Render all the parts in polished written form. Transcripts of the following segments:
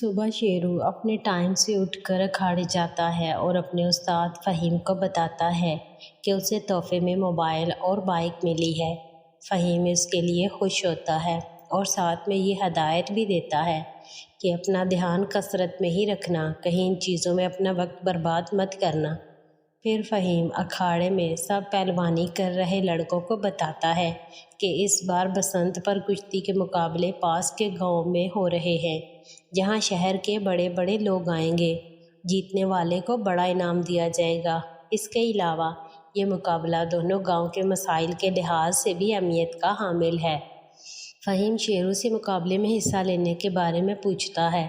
صبح شیرو اپنے ٹائم سے اٹھ کر اکھاڑے جاتا ہے اور اپنے استاد فہیم کو بتاتا ہے کہ اسے تحفے میں موبائل اور بائک ملی ہے۔ فہیم اس کے لیے خوش ہوتا ہے اور ساتھ میں یہ ہدایت بھی دیتا ہے کہ اپنا دھیان کثرت میں ہی رکھنا، کہیں ان چیزوں میں اپنا وقت برباد مت کرنا۔ پھر فہیم اکھاڑے میں سب پہلوانی کر رہے لڑکوں کو بتاتا ہے کہ اس بار بسنت پر کشتی کے مقابلے پاس کے گاؤں میں ہو رہے ہیں، جہاں شہر کے بڑے بڑے لوگ آئیں گے۔ جیتنے والے کو بڑا انعام دیا جائے گا۔ اس کے علاوہ یہ مقابلہ دونوں گاؤں کے مسائل کے لحاظ سے بھی اہمیت کا حامل ہے۔ فہیم شیرو سے مقابلے میں حصہ لینے کے بارے میں پوچھتا ہے،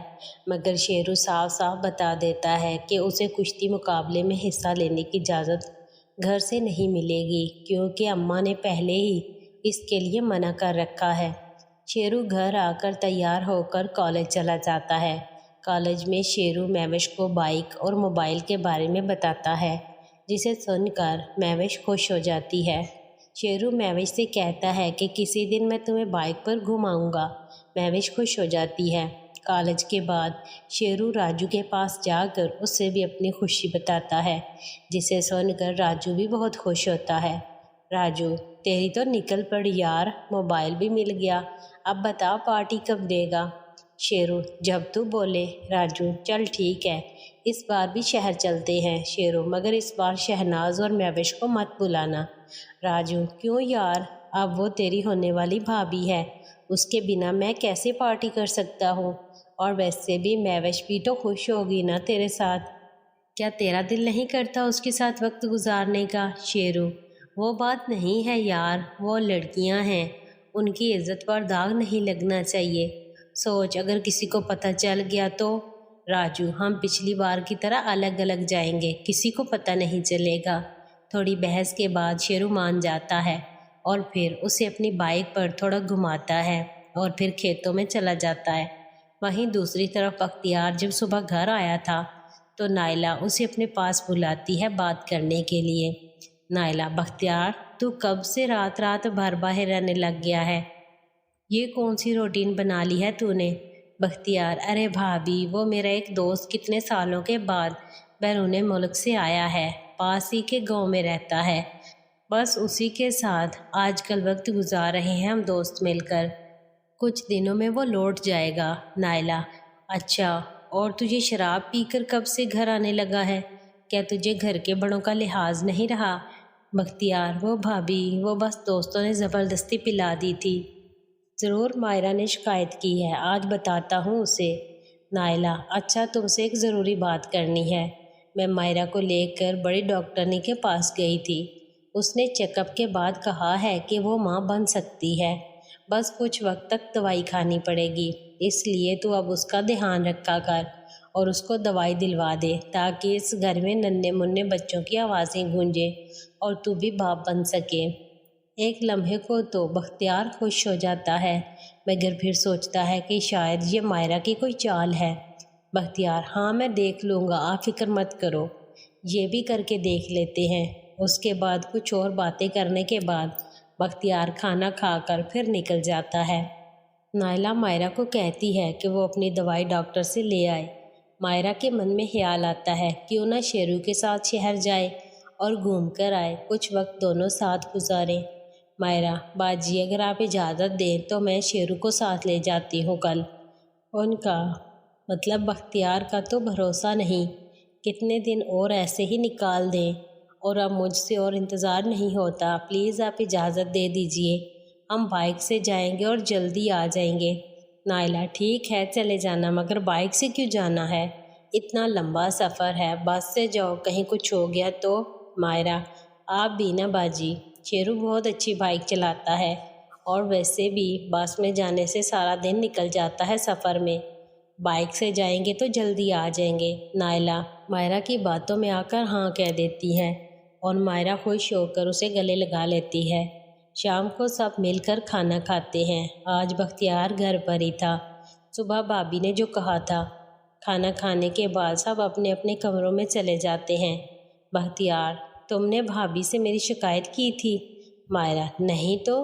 مگر شیرو صاف صاف بتا دیتا ہے کہ اسے کشتی مقابلے میں حصہ لینے کی اجازت گھر سے نہیں ملے گی، کیونکہ اماں نے پہلے ہی اس کے لیے منع کر رکھا ہے۔ شیرو گھر آ کر تیار ہو کر کالج چلا جاتا ہے۔ کالج میں شیرو مہوش کو بائک اور موبائل کے بارے میں بتاتا ہے، جسے سن کر مہوش خوش ہو جاتی ہے۔ شیرو مہوش سے کہتا ہے کہ کسی دن میں تمہیں بائک پر گھماؤں گا۔ مہوش خوش ہو جاتی ہے۔ کالج کے بعد شیرو راجو کے پاس جا کر اس سے بھی اپنی خوشی بتاتا ہے، جسے سن کر راجو بھی بہت خوش ہوتا ہے۔ راجو، تیری تو نکل پڑی یار، موبائل بھی مل گیا، اب بتا پارٹی کب دے گا؟ شیرو، جب تو بولے۔ راجو، چل ٹھیک ہے، اس بار بھی شہر چلتے ہیں۔ شیرو، مگر اس بار شہناز اور مہوش کو مت بلانا۔ راجو، کیوں یار؟ اب وہ تیری ہونے والی بھابھی ہے، اس کے بنا میں کیسے پارٹی کر سکتا ہوں؟ اور ویسے بھی مہوش بھی تو خوش ہوگی نا تیرے ساتھ، کیا تیرا دل نہیں کرتا اس کے ساتھ وقت گزارنے کا؟ شیرو، وہ بات نہیں ہے یار، وہ لڑکیاں ہیں، ان کی عزت پر داغ نہیں لگنا چاہیے۔ سوچ اگر کسی کو پتہ چل گیا تو؟ راجو، ہم پچھلی بار کی طرح الگ الگ جائیں گے، کسی کو پتہ نہیں چلے گا۔ تھوڑی بحث کے بعد شیرو مان جاتا ہے اور پھر اسے اپنی بائک پر تھوڑا گھماتا ہے اور پھر کھیتوں میں چلا جاتا ہے۔ وہیں دوسری طرف بختیار جب صبح گھر آیا تھا تو نائلہ اسے اپنے پاس بلاتی ہے بات کرنے کے لیے۔ نائلہ، بختیار تو کب سے رات رات بھر باہر رہنے لگ گیا ہے؟ یہ کون سی روٹین بنا لی ہے تو نے؟ بختیار، ارے بھابھی، وہ میرا ایک دوست کتنے سالوں کے بعد بیرون ملک سے آیا ہے، پاس ہی کے گاؤں میں رہتا ہے، بس اسی کے ساتھ آج کل وقت گزار رہے ہیں ہم دوست مل کر، کچھ دنوں میں وہ لوٹ جائے گا۔ نائلہ، اچھا، اور تجھے شراب پی کر کب سے گھر آنے لگا ہے؟ کیا تجھے گھر کے بڑوں کا لحاظ نہیں رہا؟ بختیار، وہ بھابھی، وہ بس دوستوں نے زبردستی پلا دی تھی۔ ضرور مائرہ نے شکایت کی ہے، آج بتاتا ہوں اسے۔ نائلہ، اچھا، تم سے ایک ضروری بات کرنی ہے۔ میں مائرہ کو لے کر بڑی ڈاکٹرنی کے پاس گئی تھی، اس نے چیک اپ کے بعد کہا ہے کہ وہ ماں بن سکتی ہے، بس کچھ وقت تک دوائی کھانی پڑے گی، اس لیے تو اب اس کا دھیان رکھا کر اور اس کو دوائی دلوا دے تاکہ اس گھر میں ننھے منھے بچوں کی آوازیں گونجیں اور تو بھی باپ بن سکے۔ ایک لمحے کو تو بختیار خوش ہو جاتا ہے، مگر پھر سوچتا ہے کہ شاید یہ مائرہ کی کوئی چال ہے۔ بختیار، ہاں میں دیکھ لوں گا، آپ فکر مت کرو، یہ بھی کر کے دیکھ لیتے ہیں۔ اس کے بعد کچھ اور باتیں کرنے کے بعد بختیار کھانا کھا کر پھر نکل جاتا ہے۔ نائلہ مائرہ کو کہتی ہے کہ وہ اپنی دوائی ڈاکٹر سے لے آئے۔ مائرہ کے من میں خیال آتا ہے کیوں نہ شیرو کے ساتھ شہر جائے اور گھوم کر آئے، کچھ وقت دونوں ساتھ گزاریں۔ مائرہ، باجی اگر آپ اجازت دیں تو میں شیرو کو ساتھ لے جاتی ہوں کل۔ ان کا مطلب بختیار کا تو بھروسہ نہیں، کتنے دن اور ایسے ہی نکال دیں، اور اب مجھ سے اور انتظار نہیں ہوتا، پلیز آپ اجازت دے دیجئے، ہم بائک سے جائیں گے اور جلدی آ جائیں گے۔ نائلہ، ٹھیک ہے چلے جانا، مگر بائک سے کیوں جانا ہے؟ اتنا لمبا سفر ہے، بس سے جاؤ، کہیں کچھ ہو گیا تو؟ مائرہ، آپ بھی نا باجی، شیرو بہت اچھی بائک چلاتا ہے، اور ویسے بھی بس میں جانے سے سارا دن نکل جاتا ہے سفر میں، بائک سے جائیں گے تو جلدی آ جائیں گے۔ نائلہ مائرہ کی باتوں میں آ کر ہاں کہہ دیتی ہے اور مائرہ خوش ہو کر اسے گلے لگا لیتی ہے۔ شام کو سب مل کر کھانا کھاتے ہیں۔ آج بختیار گھر پر ہی تھا، صبح بھابھی نے جو کہا تھا۔ کھانا کھانے کے بعد سب اپنے اپنے کمروں میں چلے جاتے ہیں۔ بختیار، تم نے بھابھی سے میری شکایت کی تھی؟ مائرہ، نہیں تو،